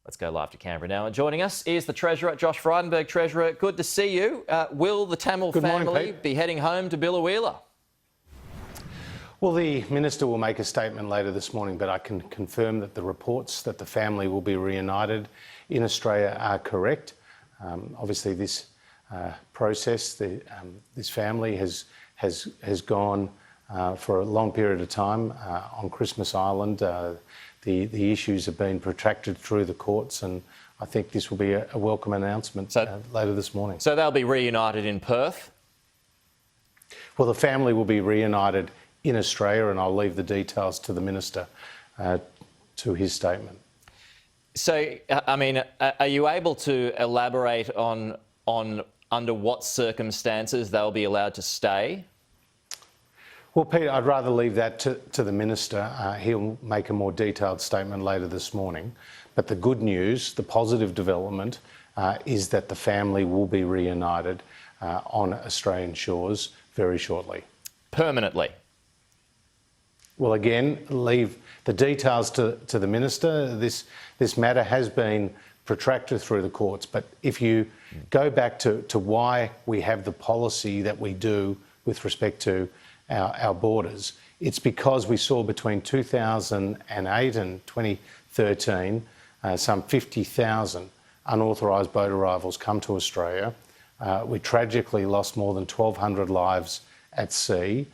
Let's go live to Canberra now. And joining us is the Treasurer, Josh Frydenberg. Treasurer, good to see you. Will the Tamil family be heading home to Biloela? Well, the Minister will make a statement later this morning, but I can confirm that the reports that the family will be reunited in Australia are correct. Obviously, this process, this family has gone for a long period of time on Christmas Island. The issues have been protracted through the courts, and I think this will be a welcome announcement later this morning. So they'll be reunited in Perth? Well, the family will be reunited in Australia, and I'll leave the details to the Minister to his statement. So, I mean, are you able to elaborate on under what circumstances they'll be allowed to stay? Well, Peter, I'd rather leave that to the Minister. He'll make a more detailed statement later this morning. But the good news, the positive development, is that the family will be reunited on Australian shores very shortly. Permanently? Well, again, leave the details to the Minister. This matter has been protracted through the courts, but if you go back to why we have the policy that we do with respect to our borders, it's because we saw between 2008 and 2013 some 50,000 unauthorised boat arrivals come to Australia. We tragically lost more than 1,200 lives at sea.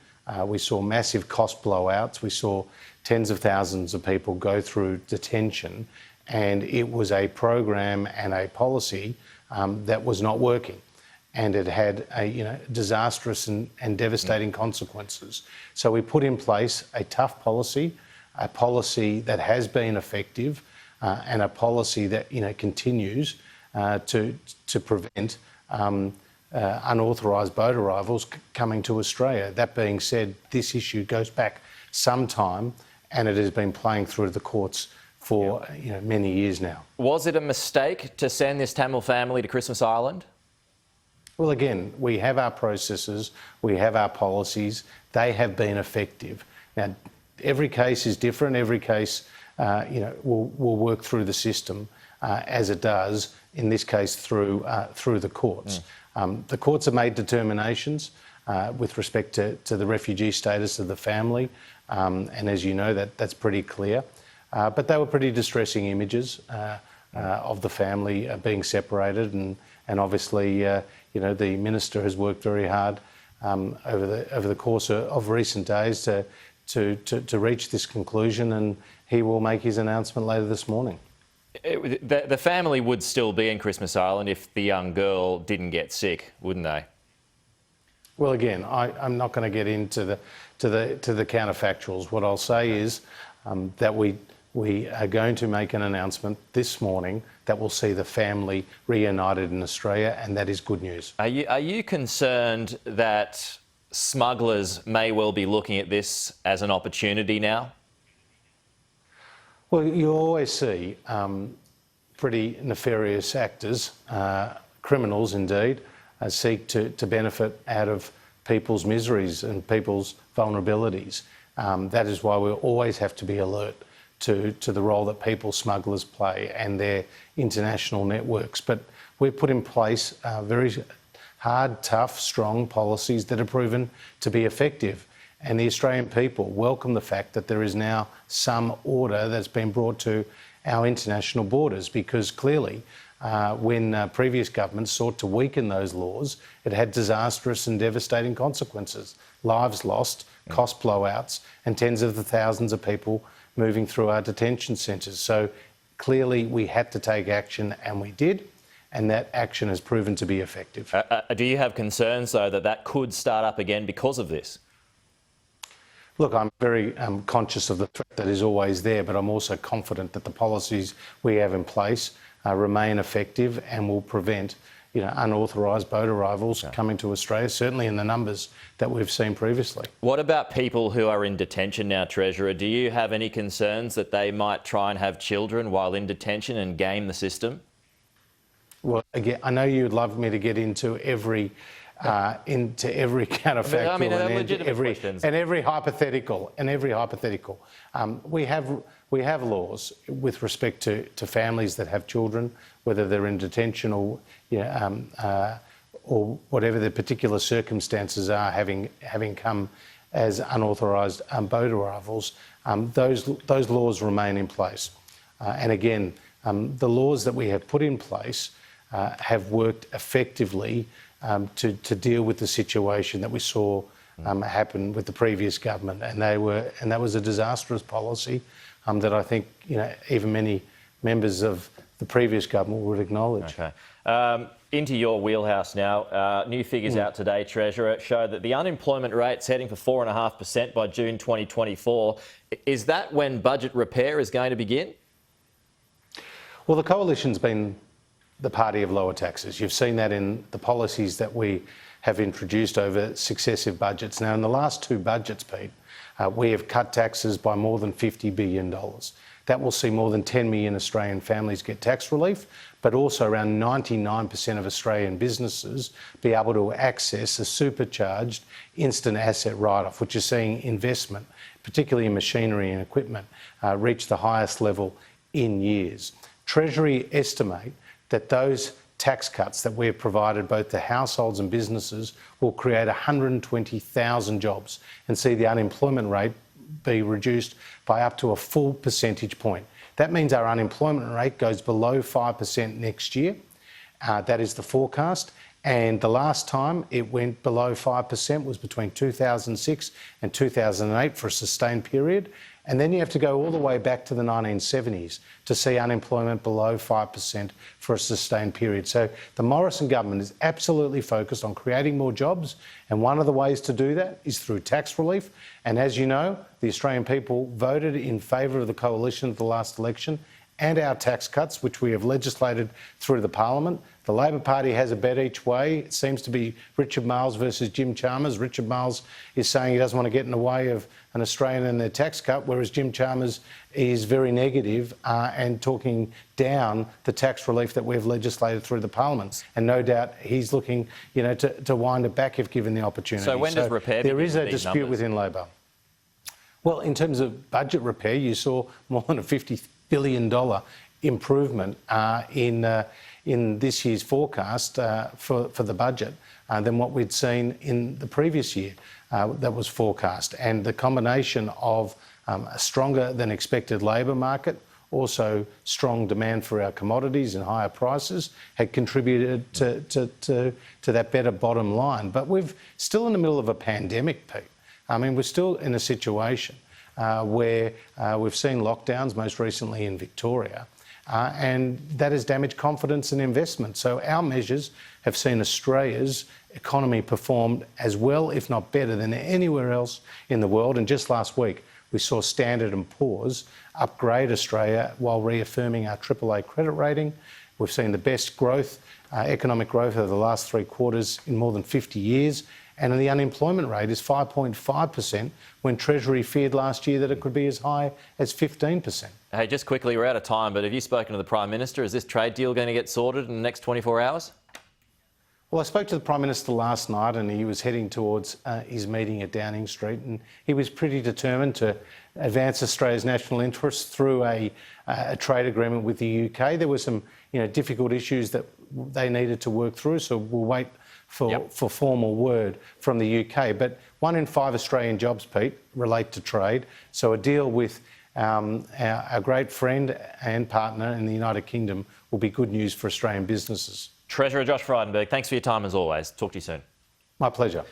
We saw massive cost blowouts. We saw tens of thousands of people go through detention, and it was a program and a policy that was not working. And it had disastrous and devastating consequences. So we put in place a tough policy, a policy that has been effective, and a policy that continues to prevent unauthorised boat arrivals coming to Australia. That being said, this issue goes back some time, and it has been playing through the courts for many years now. Was it a mistake to send this Tamil family to Christmas Island? Well, again, we have our processes, we have our policies, they have been effective. Now, every case is different, every case will work through the system as it does, in this case through the courts. The courts have made determinations with respect to the refugee status of the family, and as you know, that's pretty clear. But they were pretty distressing images of the family being separated, and obviously, the Minister has worked very hard over the course of recent days to reach this conclusion, and he will make his announcement later this morning. The family would still be in Christmas Island if the young girl didn't get sick, wouldn't they? Well, again, I'm not going to get into the counterfactuals. What I'll say is that we are going to make an announcement this morning that will see the family reunited in Australia, and that is good news. Are you concerned that smugglers may well be looking at this as an opportunity now? Well, you always see pretty nefarious actors, criminals indeed, seek to benefit out of people's miseries and people's vulnerabilities. That is why we always have to be alert to the role that people smugglers play and their international networks. But we've put in place very hard, tough, strong policies that have proven to be effective. And the Australian people welcome the fact that there is now some order that's been brought to our international borders, because clearly when previous governments sought to weaken those laws, it had disastrous and devastating consequences. Lives lost, cost blowouts, and tens of thousands of people moving through our detention centres. So clearly we had to take action, and we did, and that action has proven to be effective. Do you have concerns, though, that could start up again because of this? Look, I'm very conscious of the threat that is always there, but I'm also confident that the policies we have in place remain effective and will prevent unauthorised boat arrivals coming to Australia, certainly in the numbers that we've seen previously. What about people who are in detention now, Treasurer? Do you have any concerns that they might try and have children while in detention and game the system? Well, again, I know you'd love me to get into every into every counterfactual I mean, they're and legitimate questions. every hypothetical. We have laws with respect to families that have children, whether they're in detention or or whatever the particular circumstances are, having come as unauthorised boat arrivals. Those laws remain in place, and again, the laws that we have put in place have worked effectively to deal with the situation that we saw happen with the previous government, and that was a disastrous policy that I think even many members of the previous government would acknowledge. Okay. Into your wheelhouse now. New figures out today, Treasurer, show that the unemployment rate's heading for 4.5% by June 2024. Is that when budget repair is going to begin? Well, the Coalition's been the party of lower taxes. You've seen that in the policies that we have introduced over successive budgets. Now, in the last two budgets, Pete, we have cut taxes by more than $50 billion. That will see more than 10 million Australian families get tax relief, but also around 99% of Australian businesses be able to access a supercharged instant asset write-off, which is seeing investment, particularly in machinery and equipment, reach the highest level in years. Treasury estimate that those tax cuts that we have provided both to households and businesses will create 120,000 jobs and see the unemployment rate be reduced by up to a full percentage point. That means our unemployment rate goes below 5% next year. That is the forecast. And the last time it went below 5% was between 2006 and 2008 for a sustained period. And then you have to go all the way back to the 1970s to see unemployment below 5% for a sustained period. So the Morrison government is absolutely focused on creating more jobs, and one of the ways to do that is through tax relief. And as you know, the Australian people voted in favour of the Coalition at the last election and our tax cuts, which we have legislated through the Parliament. The Labor Party has a bet each way. It seems to be Richard Marles versus Jim Chalmers. Richard Marles is saying he doesn't want to get in the way of an Australian and their tax cut, whereas Jim Chalmers is very negative and talking down the tax relief that we've legislated through the Parliament. And no doubt he's looking, to wind it back if given the opportunity. So when does repair begin? There is a with these dispute numbers? Within Labor. Well, in terms of budget repair, you saw more than a $50 billion improvement in this year's forecast for the budget than what we'd seen in the previous year that was forecast. And the combination of a stronger than expected labour market, also strong demand for our commodities and higher prices had contributed to that better bottom line. But we're still in the middle of a pandemic, Pete. I mean, we're still in a situation where we've seen lockdowns, most recently in Victoria, and that has damaged confidence and investment. So our measures have seen Australia's economy perform as well, if not better, than anywhere else in the world. And just last week, we saw Standard & Poor's upgrade Australia while reaffirming our AAA credit rating. We've seen the best growth, economic growth over the last 3 quarters in more than 50 years. And the unemployment rate is 5.5% when Treasury feared last year that it could be as high as 15%. Hey, just quickly, we're out of time, but have you spoken to the Prime Minister? Is this trade deal going to get sorted in the next 24 hours? Well, I spoke to the Prime Minister last night and he was heading towards his meeting at Downing Street, and he was pretty determined to advance Australia's national interests through a trade agreement with the UK. There were some difficult issues that they needed to work through, so we'll wait for formal word from the UK. But 1 in 5 Australian jobs, Pete, relate to trade. So a deal with our great friend and partner in the United Kingdom will be good news for Australian businesses. Treasurer Josh Frydenberg, thanks for your time as always. Talk to you soon. My pleasure.